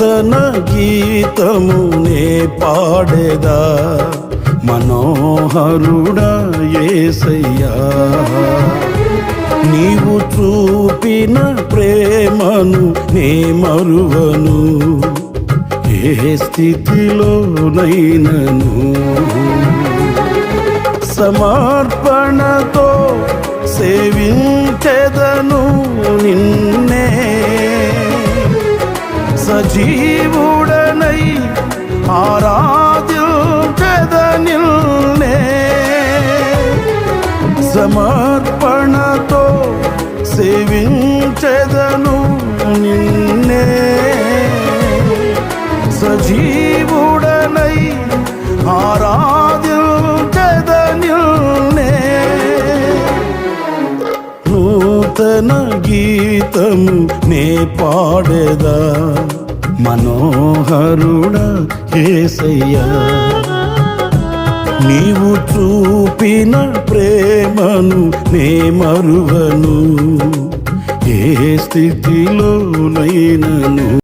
నూతన గీతము నే పాడేదా మనోహరుడా యేసయ్యా. నీవు చూపిన ప్రేమను నే మరువను ఏ స్థితిలోనైనను. సమర్పణతో సేవించెదను నిన్నే, సజీవుడనై ఆరాధించెదనిన్నే. సమర్పణతో సేవించెదను నిన్నే, సజీవుడనై ఆరాధించెదనిన్నే. నూతన గీతము నే పాడేదా మనోహరుడా యేసయ్యా. నీవు చూపిన ప్రేమను నే మరువను ఏ స్థితిలోనైనను.